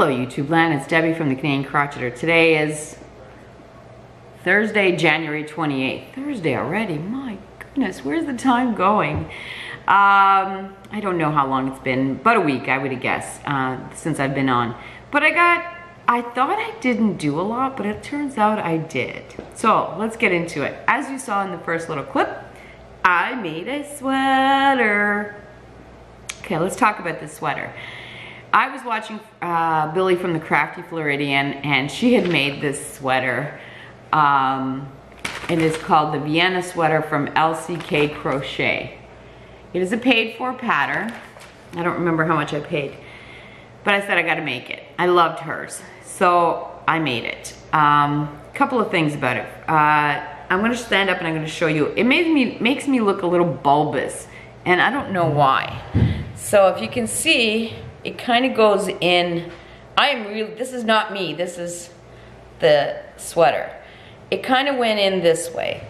Hello YouTube land, it's Debbie from the Canadian Crocheter. Today is Thursday, January 28th. Thursday already, my goodness, where's the time going? I don't know how long it's been, about a week I would guess, since I've been on. But I thought I didn't do a lot, but it turns out I did. So let's get into it. As you saw in the first little clip, I made a sweater. Okay, let's talk about this sweater. I was watching Billy from the Crafty Floridian, and she had made this sweater. It is called the Vienna Sweater from LCK Crochet. It is a paid-for pattern. I don't remember how much I paid, but I said I gotta make it. I loved hers, so I made it. Couple of things about it. I'm gonna stand up and I'm gonna show you. It makes me look a little bulbous, and I don't know why. So if you can see, it kind of goes in. This is not me, this is the sweater. It kind of went in this way.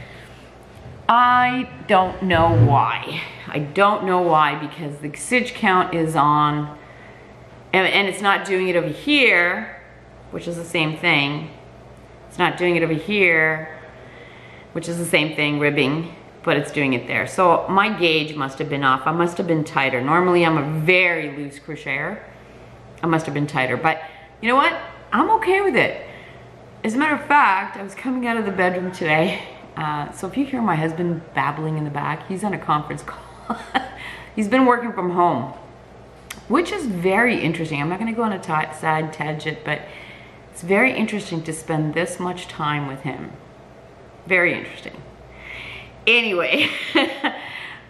I don't know why. I don't know why, because the stitch count is on, and it's not doing it over here, which is the same thing. It's not doing it over here, which is the same thing, ribbing, but it's doing it there. So my gauge must have been off. I must have been tighter. Normally I'm a very loose crocheter. I must have been tighter, but you know what? I'm okay with it. As a matter of fact, I was coming out of the bedroom today. So if you hear my husband babbling in the back, he's on a conference call. He's been working from home, which is very interesting. I'm not gonna go on a side tangent, but it's very interesting to spend this much time with him. Very interesting. Anyway,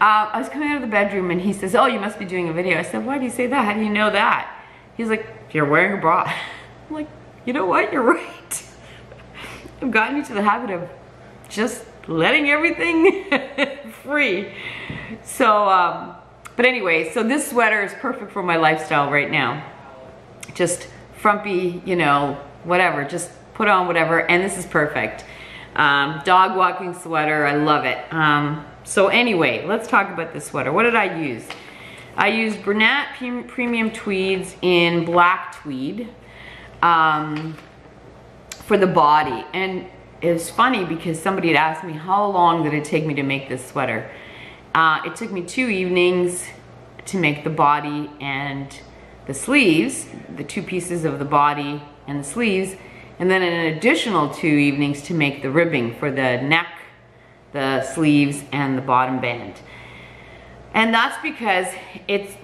I was coming out of the bedroom and he says, "Oh, you must be doing a video." I said, "Why do you say that? How do you know that?" He's like, "You're wearing a bra." I'm like, you know what? You're right. I've gotten into the habit of just letting everything free. So, but anyway, so this sweater is perfect for my lifestyle right now. Just frumpy, you know, whatever, just put on whatever, and this is perfect. Dog walking sweater, I love it. So anyway, let's talk about this sweater. What did I use? I used Bernat Premium Tweeds in black tweed for the body. And it was funny because somebody had asked me how long did it take me to make this sweater. It took me 2 evenings to make the body and the sleeves, the 2 pieces of the body and the sleeves, and then an additional 2 evenings to make the ribbing for the neck, the sleeves, and the bottom band. And that's because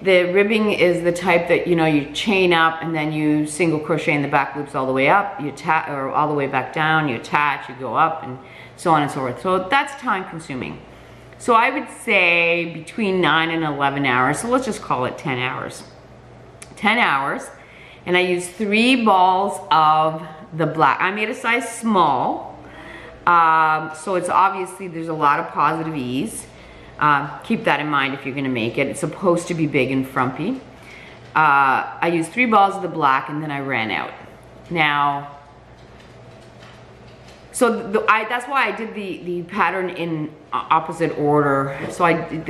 the ribbing is the type that, you know, you chain up and then you single crochet in the back loops all the way up, or all the way back down, you attach, you go up, and so on and so forth. So that's time consuming. So I would say between 9 and 11 hours, so let's just call it 10 hours. 10 hours, and I used 3 balls of the black. I made a size small, so it's obviously, there's a lot of positive ease. Keep that in mind if you're gonna make it. It's supposed to be big and frumpy. I used 3 balls of the black, and then I ran out. Now, so that's why I did the pattern in opposite order. So I did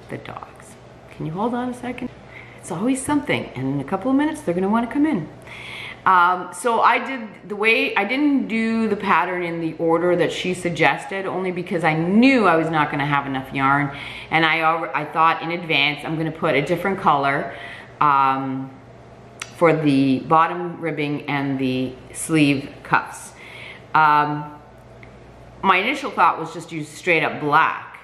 the dogs. Can you hold on a second? It's always something, and in a couple of minutes they're gonna wanna come in. So I didn't do the pattern in the order that she suggested, only because I knew I was not gonna have enough yarn, and I thought in advance I'm gonna put a different color for the bottom ribbing and the sleeve cuffs. My initial thought was just use straight up black,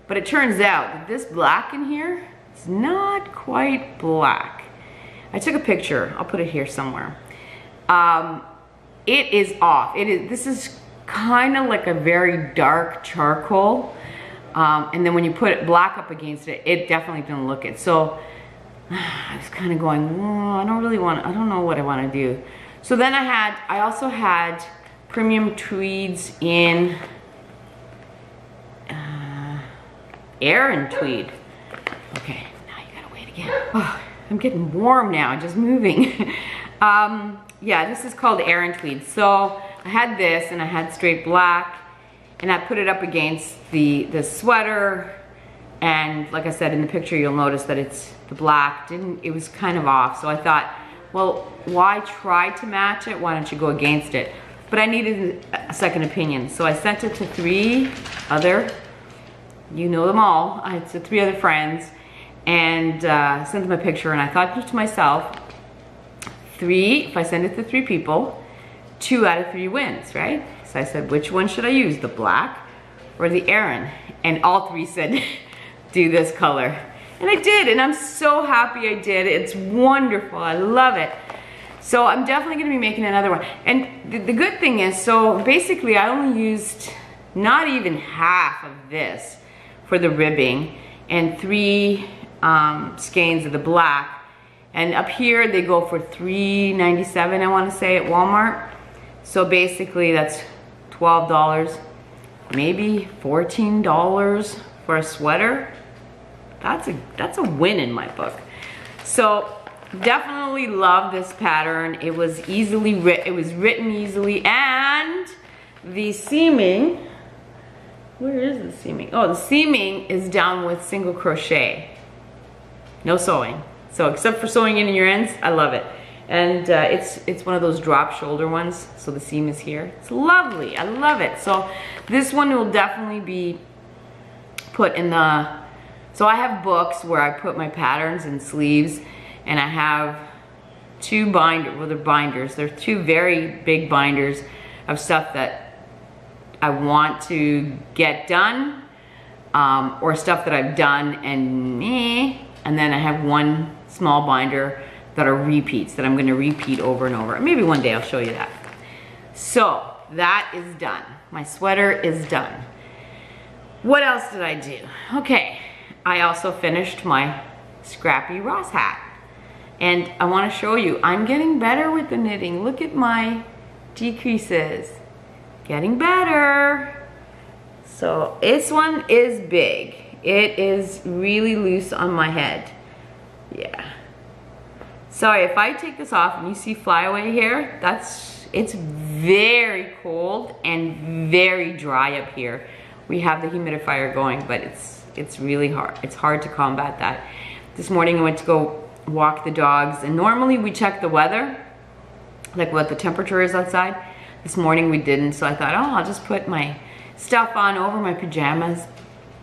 but it turns out that this black in here is not quite black. I took a picture, I'll put it here somewhere. It is off. This is kind of like a very dark charcoal, and then when you put black up against it, it definitely didn't look it. So I was kind of going, I don't know what I want to do. So then I also had Premium Tweeds in Aran Tweed. Okay, now you gotta wait again. Oh, I'm getting warm now, just moving. Yeah, this is called Aran Tweed. So I had this, and I had straight black, and I put it up against the sweater, And like I said, in the picture, you'll notice that the black it was kind of off. So I thought, well, why try to match it? Why don't you go against it? But I needed a second opinion. So I sent it to 3 other, you know them all. I had 3 other friends and sent them a picture, and I thought to myself, if I send it to 3 people, 2 out of 3 wins, right? So I said, which one should I use, the black or the Aran? And all 3 said, do this color. And I did, and I'm so happy I did. It's wonderful, I love it. So I'm definitely gonna be making another one. And the good thing is, so basically I only used not even half of this for the ribbing and 3 skeins of the black. And up here they go for $3.97, I wanna say, at Walmart. So basically that's $12, maybe $14 for a sweater. That's a win in my book. So definitely love this pattern. It was written easily, and the seaming, where is the seaming? Oh, the seaming is down with single crochet. No sewing. So except for sewing in your ends, I love it. And it's one of those drop shoulder ones, so the seam is here. It's lovely, I love it. So this one will definitely be put in the, so I have books where I put my patterns and sleeves, and I have 2 binders, well, they're binders. They're 2 very big binders of stuff that I want to get done, or stuff that I've done and then I have 1 small binder that are repeats that I'm gonna repeat over and over. Maybe one day I'll show you that. So that is done. My sweater is done. What else did I do? Okay, I also finished my Scrappy Ross hat. And I wanna show you, I'm getting better with the knitting. Look at my decreases. Getting better. So this one is big. It is really loose on my head. Yeah. Sorry, if I take this off and you see flyaway here, it's very cold and very dry up here. We have the humidifier going, but it's really hard. It's hard to combat that. This morning I went to go walk the dogs, and normally we check the weather, like what the temperature is outside. This morning we didn't, so I thought, oh, I'll just put my stuff on over my pajamas.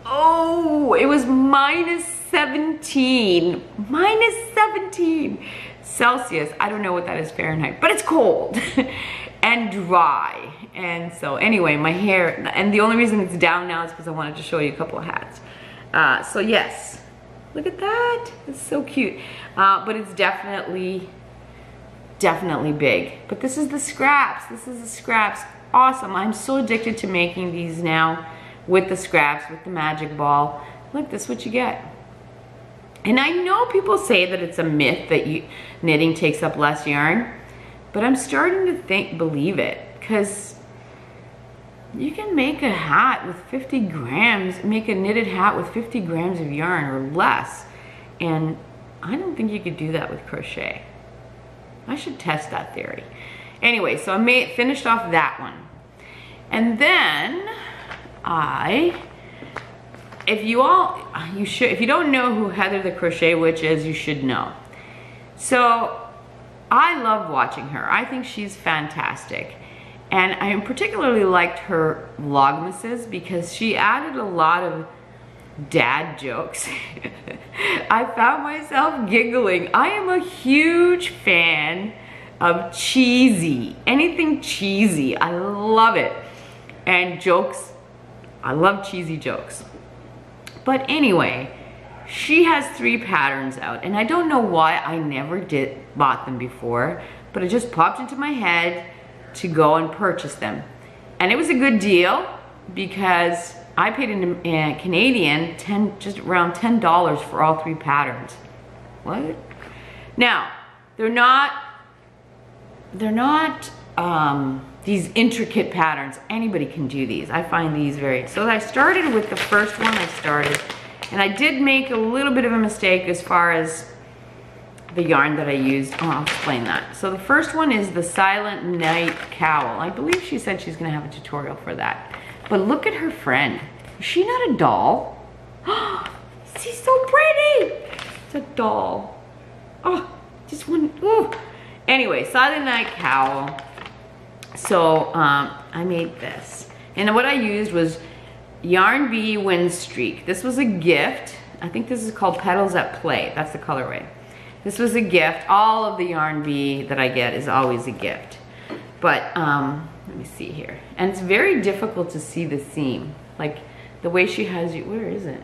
Oh, it was -17. -17 Celsius. I don't know what that is Fahrenheit, but it's cold and dry. And so anyway, my hair, and the only reason it's down now is because I wanted to show you a couple of hats. So yes, look at that. It's so cute. But it's definitely big. But this is the scraps. This is the scraps. Awesome. I'm so addicted to making these now with the scraps, with the magic ball. Look, this is what you get. And I know people say that it's a myth that knitting takes up less yarn, but I'm starting to believe it, because you can make a hat with 50 grams, make a knitted hat with 50 grams of yarn or less. And I don't think you could do that with crochet. I should test that theory. Anyway, so I finished off that one. And then if you don't know who Heather the Crochet Witch is, you should know. So I love watching her. I think she's fantastic. And I particularly liked her Vlogmases because she added a lot of dad jokes. I found myself giggling. I am a huge fan of cheesy, anything cheesy. I love it. And jokes, I love cheesy jokes. But anyway, she has 3 patterns out, and I don't know why I never bought them before, but it just popped into my head to go and purchase them. And it was a good deal because I paid in Canadian just around $10 for all 3 patterns. What? Now, they're not these intricate patterns. Anybody can do these. I find these so I started with the first one and I did make a little bit of a mistake as far as the yarn that I used. Oh, I'll explain that. So the first one is the Silent Night Cowl. I believe she said she's gonna have a tutorial for that. But look at her friend. Is she not a doll? he's so pretty. It's a doll. Oh, just one, oh. Anyway, Silent Night Cowl. So I made this. And what I used was Yarn Bee Wind Streak. This was a gift. I think this is called Petals at Play. That's the colorway. This was a gift. All of the Yarn Bee that I get is always a gift. But let me see here. And it's very difficult to see the seam. Like the way she has you, where is it?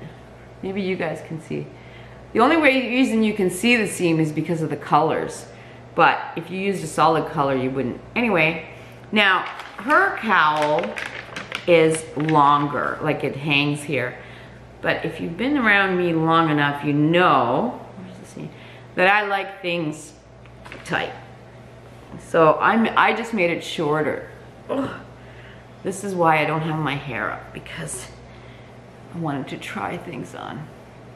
Maybe you guys can see. The only reason you can see the seam is because of the colors. But if you used a solid color, you wouldn't. Anyway, now her cowl is longer, like it hangs here. But if you've been around me long enough, you know, where's the seam, that I like things tight. So I just made it shorter. Ugh. This is why I don't have my hair up, because I wanted to try things on.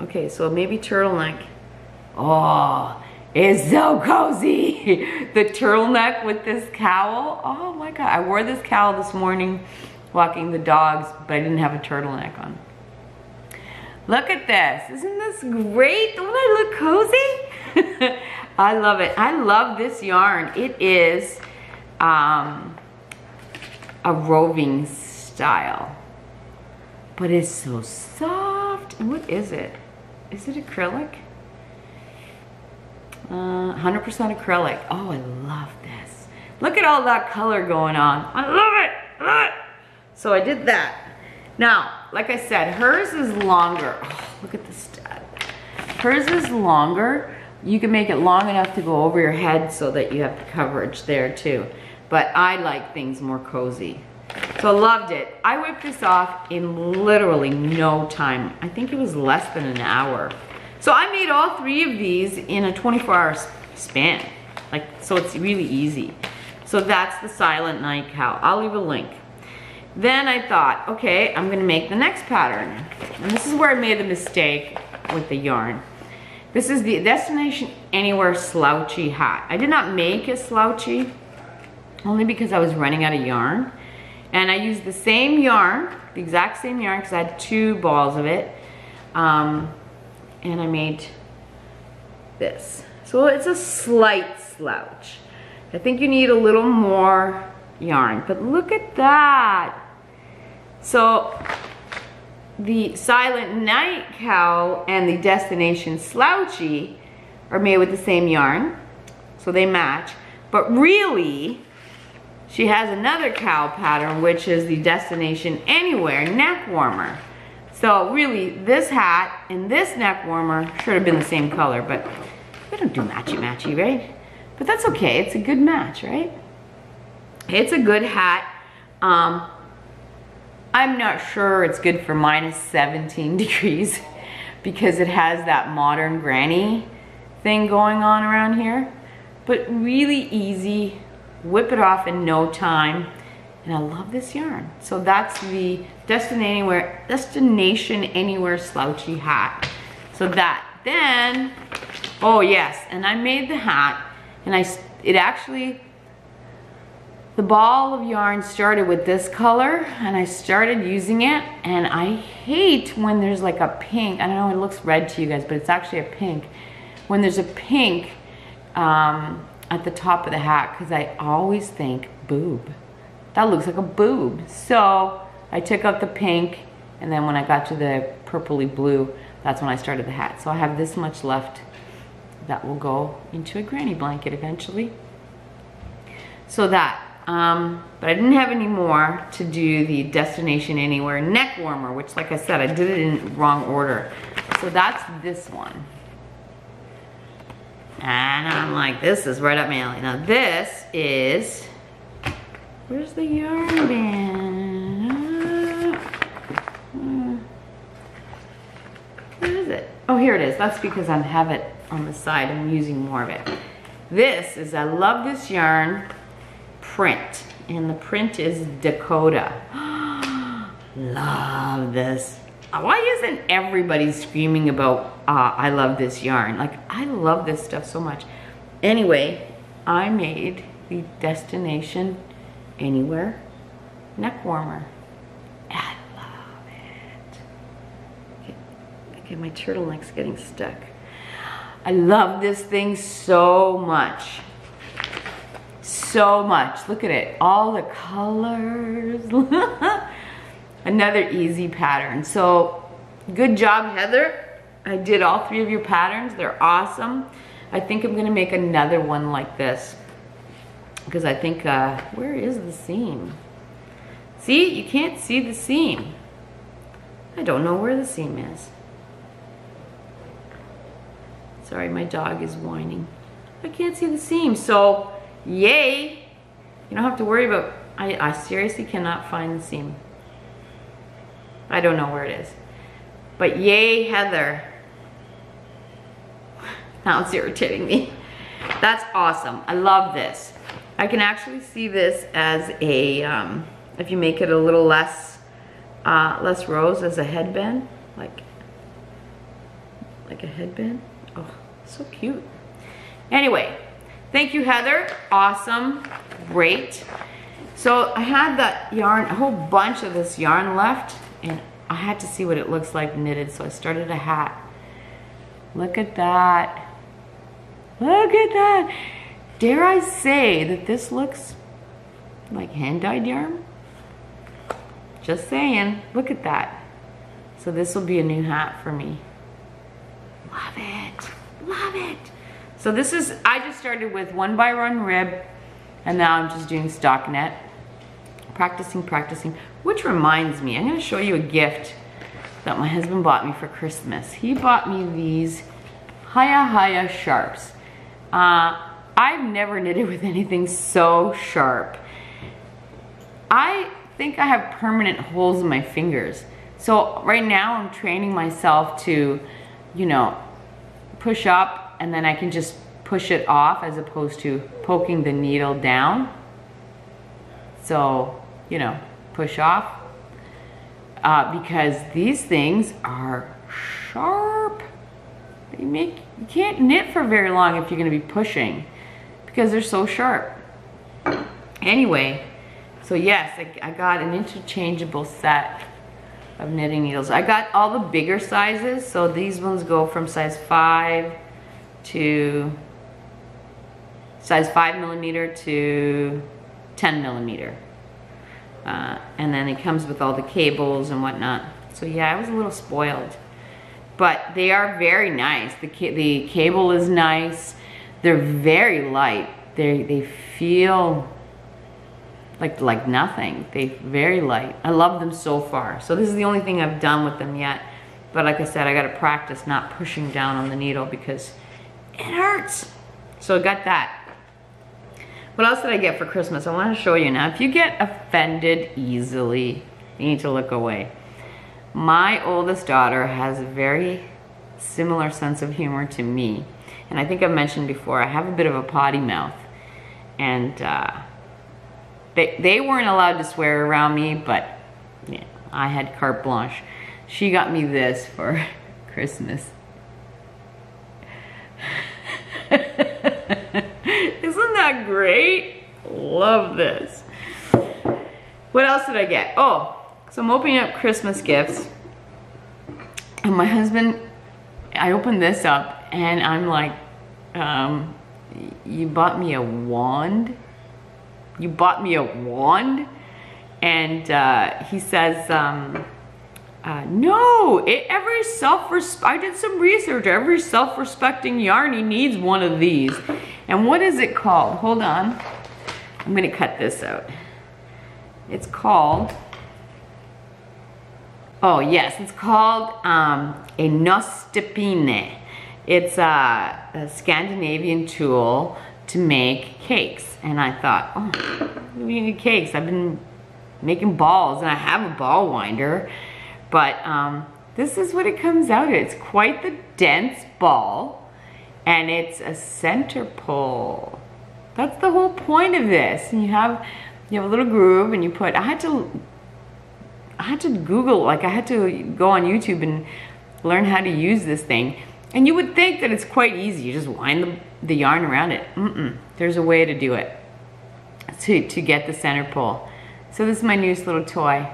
Okay, so maybe turtleneck. Oh, it's so cozy. The turtleneck with this cowl. Oh my God, I wore this cowl this morning walking the dogs, but I didn't have a turtleneck on. Look at this. Isn't this great? Don't I look cozy? I love it. I love this yarn. It is a roving style, but it's so soft. And what is it? Is it acrylic? 100% acrylic. Oh, I love this. Look at all that color going on. I love it. I love it. So I did that. Now, like I said, hers is longer. Oh, look at the stud. Hers is longer. You can make it long enough to go over your head so that you have the coverage there too. But I like things more cozy. So I loved it. I whipped this off in literally no time. I think it was less than an hour. So I made all 3 of these in a 24-hour span. Like, so it's really easy. So that's the Silent Night Cowl. I'll leave a link. Then I thought, okay, I'm gonna make the next pattern. And this is where I made the mistake with the yarn. This is the Destination Anywhere slouchy hat. I did not make a slouchy, only because I was running out of yarn. And I used the same yarn, the exact same yarn, because I had 2 balls of it. And I made this. So it's a slight slouch. I think you need a little more yarn, but look at that. So the Silent Night Cowl and the Destination Slouchy are made with the same yarn, so they match. But really, she has another cowl pattern, which is the Destination Anywhere neck warmer. So really, this hat and this neck warmer should have been the same color, but we don't do matchy-matchy, right? But that's okay, it's a good match, right? It's a good hat. I'm not sure it's good for minus 17 degrees because it has that modern granny thing going on around here. But really easy, whip it off in no time. And I love this yarn. So that's the Destination Anywhere slouchy hat. So that, then, oh yes, and I made the hat, and it actually, the ball of yarn started with this color, and I started using it, and I hate when there's like a pink. I don't know, it looks red to you guys, but it's actually a pink. When there's a pink at the top of the hat, because I always think boob. That looks like a boob. So I took out the pink, and then when I got to the purpley blue, that's when I started the hat. So I have this much left that will go into a granny blanket eventually. So that, but I didn't have any more to do the Destination Anywhere neck warmer, which, like I said, I did it in wrong order. So that's this one. And I'm like, this is right up my alley. Now this is, where's the yarn band? Where is it? Oh, here it is. That's because I have it on the side. I'm using more of it. This is, I love this yarn print. And the print is Dakota. Love this. Why isn't everybody screaming about, I love this yarn? Like, I love this stuff so much. Anyway, I made the Destination Anywhere neck warmer. I love it. Okay, my turtleneck's getting stuck. I love this thing so much. So much. Look at it. All the colors. Another easy pattern. So, good job, Heather. I did all 3 of your patterns. They're awesome. I think I'm going to make another one like this. Because I think, where is the seam? See? You can't see the seam. I don't know where the seam is. Sorry, my dog is whining. I can't see the seam. So, yay. You don't have to worry about, I seriously cannot find the seam. I don't know where it is. But yay, Heather. Now it's irritating me. That's awesome. I love this. I can actually see this as a, if you make it a little less rows, as a headband, like a headband. Oh, so cute. Anyway, thank you, Heather. Awesome, great. So I had that yarn, a whole bunch of this yarn left, and I had to see what it looks like knitted, so I started a hat. Look at that. Look at that. Dare I say that this looks like hand-dyed yarn? Just saying. Look at that. So this will be a new hat for me. Love it. Love it. So this is, I just started with 1x1 rib, and now I'm just doing stockinette. Practicing. Which reminds me, I'm going to show you a gift that my husband bought me for Christmas. He bought me these Haya sharps. I've never knitted with anything so sharp. I think I have permanent holes in my fingers. So right now I'm training myself to, you know, push up and then I can just push it off as opposed to poking the needle down. So, you know, push off. Because these things are sharp. You can't knit for very long if you're going to be pushing because they're so sharp. Anyway, so yes, I got an interchangeable set of knitting needles. I got all the bigger sizes, so these ones go from size 5 to size 5mm to 10mm. And then it comes with all the cables and whatnot. So yeah, I was a little spoiled. But they are very nice. The cable is nice. They're very light. They feel like nothing. They're very light. I love them so far. So this is the only thing I've done with them yet. But like I said, I gotta practice not pushing down on the needle because it hurts. So I got that. What else did I get for Christmas? I want to show you now. If you get offended easily, you need to look away. My oldest daughter has a very similar sense of humor to me. And I think I've mentioned before, I have a bit of a potty mouth. And they weren't allowed to swear around me, but yeah, I had carte blanche. She got me this for Christmas. Isn't that great? Love this. What else did I get? Oh, so I'm opening up Christmas gifts. And my husband, I opened this up and I'm like, you bought me a wand? You bought me a wand? And he says, no, I did some research. Every self-respecting yarny needs one of these. And what is it called? Hold on. I'm gonna cut this out. It's called, oh yes, it's called a nostepine. It's a Scandinavian tool to make cakes. And I thought, oh, we need cakes. I've been making balls and I have a ball winder. But this is what it comes out. It's quite the dense ball. And it's a center pull. That's the whole point of this. And you have a little groove and you put, I had to Google, like I had to go on YouTube and learn how to use this thing. And you would think that it's quite easy. You just wind the yarn around it. There's a way to do it to get the center pull. So this is my newest little toy.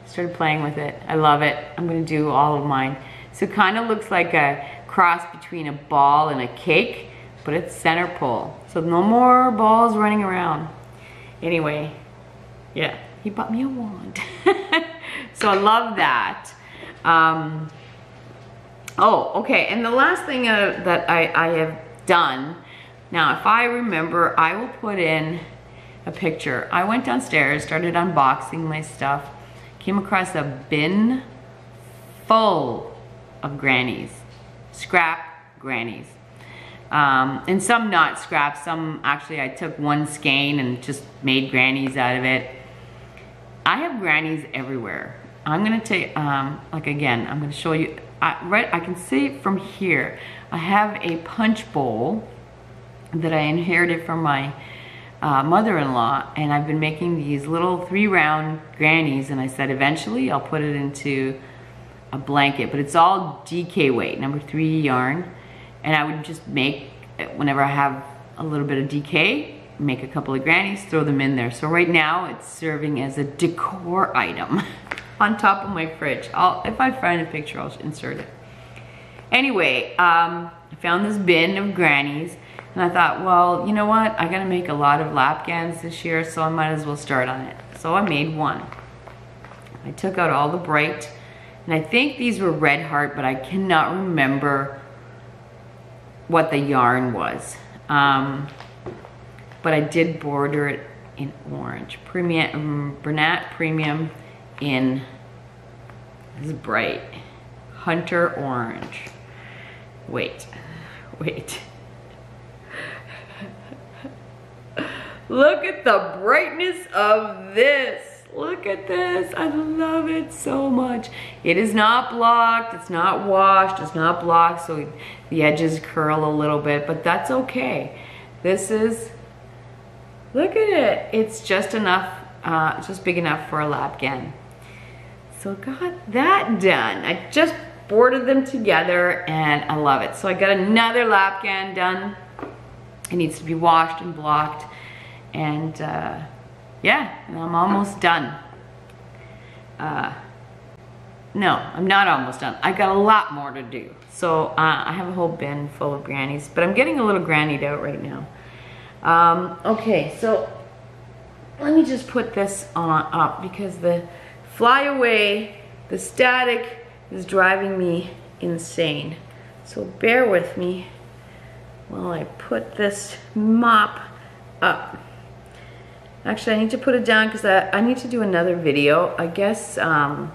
Started playing with it. I love it. I'm gonna do all of mine. So it kind of looks like a cross between a ball and a cake, but it's center pole. So no more balls running around. Anyway, yeah, he bought me a wand. So I love that. Oh, okay, and the last thing that I have done, now if I remember, I will put in a picture. I went downstairs, started unboxing my stuff, came across a bin full of grannies, scrap grannies. And some not scrap, some actually I took one skein and just made grannies out of it. I have grannies everywhere. I'm gonna take, like again, I'm gonna show you, I can see it from here. I have a punch bowl that I inherited from my mother-in-law, and I've been making these little 3-round grannies, and I said eventually I'll put it into a blanket, but it's all DK weight, number 3 yarn, and I would just make, whenever I have a little bit of DK, make a couple of grannies, throw them in there. So right now it's serving as a decor item on top of my fridge. If I find a picture, I'll insert it. Anyway, I found this bin of grannies, and I thought, well, you know what? I gotta make a lot of lap gans this year, so I might as well start on it. So I made one. I took out all the bright, and I think these were Red Heart, but I cannot remember what the yarn was. But I did border it in orange. Bernat Premium in this bright Hunter Orange. Wait. Look at the brightness of this. Look at this. I love it so much. It is not blocked, it's not washed, it's not blocked, so the edges curl a little bit, but that's okay. This is, look at it. It's just enough, just big enough for a lap gan. So got that done. I just bordered them together and I love it. So I got another lap gan done. It needs to be washed and blocked, and yeah, and I'm almost done. No, I'm not almost done. I got a lot more to do. So I have a whole bin full of grannies, but I'm getting a little grannied out right now. Okay, so let me just put this on up because the flyaway, the static is driving me insane. So bear with me while I put this mop up. Actually, I need to put it down because I need to do another video. I don't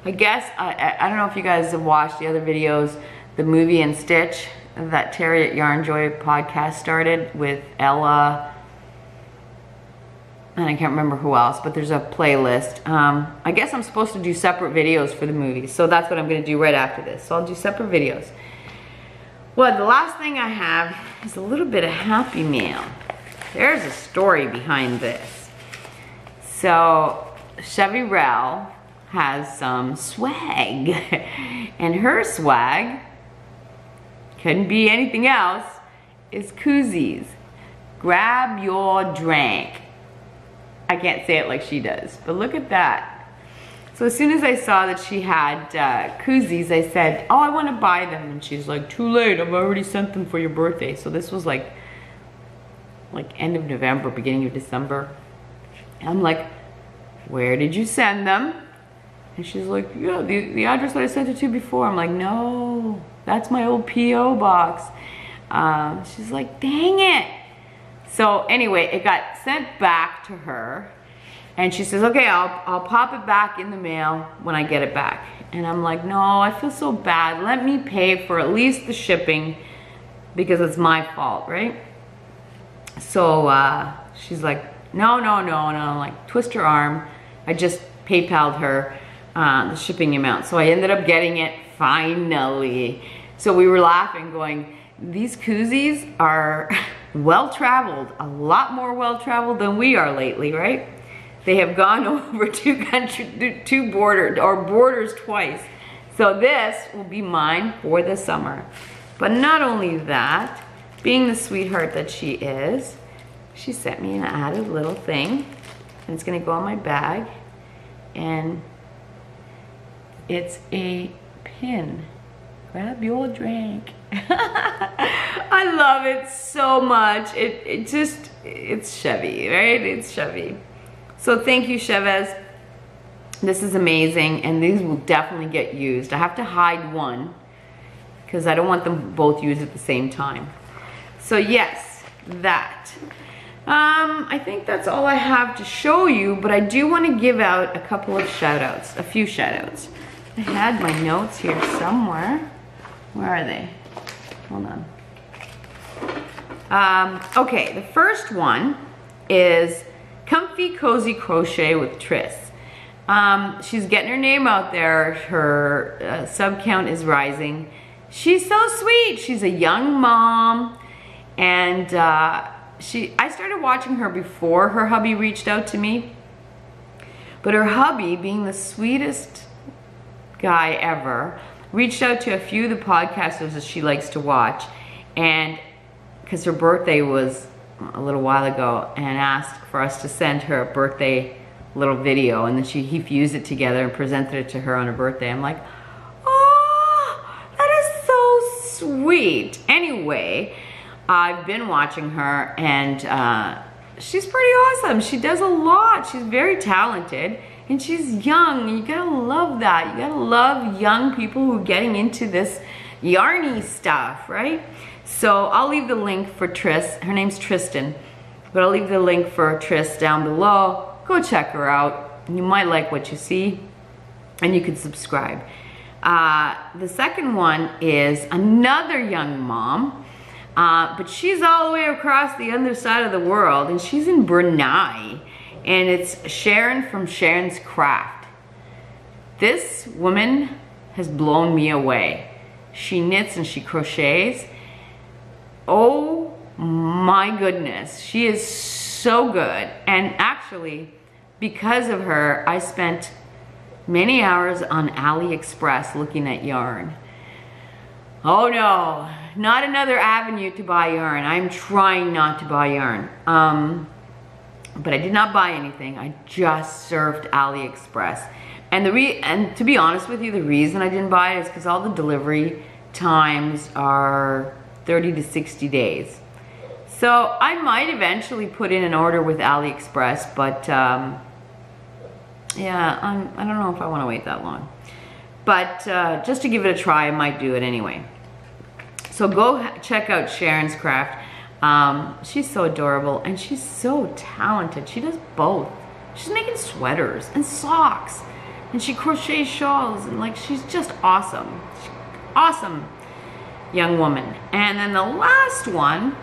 know if you guys have watched the other videos, the movie and Stitch that Terry at Yarn Joy podcast started with Ella, and I can't remember who else, but there's a playlist. I guess I'm supposed to do separate videos for the movie, so that's what I'm gonna do right after this. So I'll do separate videos. Well, the last thing I have is a little bit of Happy Mail. There's a story behind this. So Chevy Rel has some swag, and her swag, couldn't be anything else, is koozies. Grab your drink. I can't say it like she does, but look at that. So as soon as I saw that she had koozies, I said, oh, I want to buy them. And she's like, too late, I've already sent them for your birthday. So this was like end of November, beginning of December. And I'm like, where did you send them? And she's like, yeah, the address that I sent it to before. I'm like, no, that's my old P.O. box. She's like, dang it. So anyway, it got sent back to her. And she says, okay, I'll pop it back in the mail when I get it back. And I'm like, no, I feel so bad. Let me pay for at least the shipping because it's my fault, right? So she's like, no. And I'm like, twist her arm. I just PayPal'd her the shipping amount. So I ended up getting it finally. So we were laughing going, these koozies are well-traveled, a lot more well-traveled than we are lately, right? They have gone over two borders twice. So this will be mine for the summer. But not only that, being the sweetheart that she is, she sent me an added little thing, and it's gonna go on my bag, and it's a pin. Grab your drink. I love it so much. It's Chevy, right? It's Chevy. So thank you, Chavez. This is amazing, and these will definitely get used. I have to hide one because I don't want them both used at the same time. So yes, that. I think that's all I have to show you, but I do want to give out a couple of shout outs, a few shout outs. I had my notes here somewhere. Where are they? Hold on. Okay, the first one is Comfy Cozy Crochet with Tris. She's getting her name out there. Her sub count is rising. She's so sweet. She's a young mom, and I started watching her before her hubby reached out to me. But her hubby, being the sweetest guy ever, reached out to a few of the podcasters that she likes to watch, and because her birthday was a little while ago, and asked for us to send her a birthday little video, and then he fused it together and presented it to her on her birthday. I'm like, oh, that is so sweet. Anyway, I've been watching her, and she's pretty awesome. She does a lot. She's very talented, and she's young. You gotta love that. You gotta love young people who are getting into this yarny stuff, right? So I'll leave the link for Tris. Her name's Tristan, but I'll leave the link for Tris down below. Go check her out. You might like what you see, and you can subscribe. The second one is another young mom, but she's all the way across the other side of the world, and she's in Brunei, and it's Sharon from Sharonscraft. This woman has blown me away. She knits and she crochets. Oh my goodness, she is so good. And actually, because of her, I spent many hours on AliExpress looking at yarn. Oh no, not another avenue to buy yarn. I'm trying not to buy yarn. But I did not buy anything. I just surfed AliExpress. And to be honest with you, the reason I didn't buy it is because all the delivery times are 30 to 60 days. So I might eventually put in an order with AliExpress, but yeah, I don't know if I want to wait that long. But just to give it a try, I might do it anyway. So go check out Sharonscraft. She's so adorable, and she's so talented. She does both. She's making sweaters and socks, and she crochets shawls, and like, she's just awesome. Awesome young woman. And then the last one,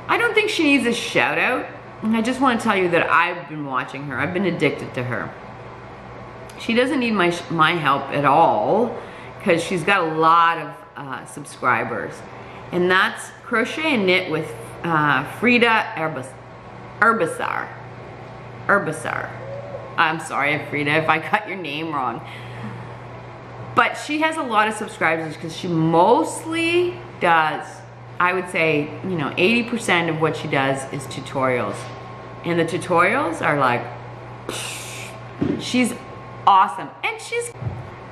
I don't think she needs a shout out. I just want to tell you that I've been watching her. I've been addicted to her. She doesn't need my help at all, because she's got a lot of subscribers. And that's Crochet and Knit with Feride Erbasar. I'm sorry, Feride, if I got your name wrong. But she has a lot of subscribers because she mostly does, I would say, you know, 80% of what she does is tutorials. And the tutorials are like, she's awesome. And she's,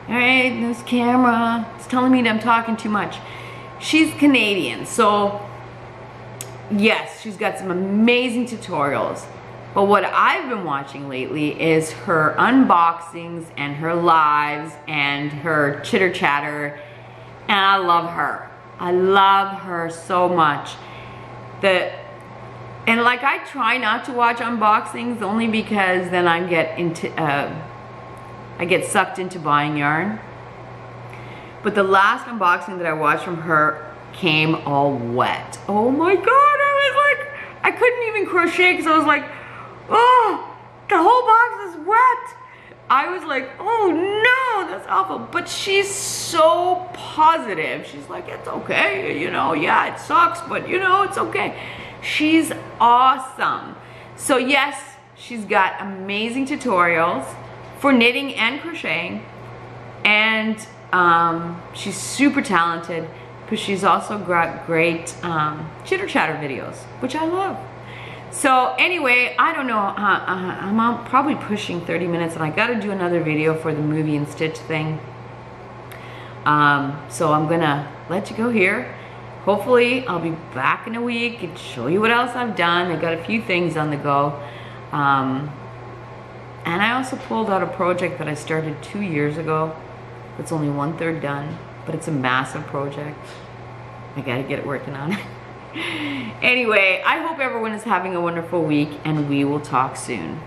all right, this camera, it's telling me that I'm talking too much. She's Canadian, so yes, she's got some amazing tutorials. But what I've been watching lately is her unboxings and her lives and her chitter chatter, and I love her. I love her so much. And like, I try not to watch unboxings only because then I get sucked into buying yarn. But the last unboxing that I watched from her came all wet. Oh my God, I was like, I couldn't even crochet because I was like, oh, the whole box is wet. I was like, oh no, that's awful. But she's so positive. She's like, it's okay, you know, yeah, it sucks, but you know, it's okay. She's awesome. So yes, she's got amazing tutorials for knitting and crocheting. And she's super talented, but she's also got great chitter chatter videos, which I love. So anyway, I don't know, I'm probably pushing 30 minutes, and I gotta do another video for the movie and stitch thing. So I'm gonna let you go here. Hopefully I'll be back in a week and show you what else I've done. I got a few things on the go. And I also pulled out a project that I started 2 years ago. It's only 1/3 done, but it's a massive project. I gotta get it working on it. Anyway, I hope everyone is having a wonderful week, and we will talk soon.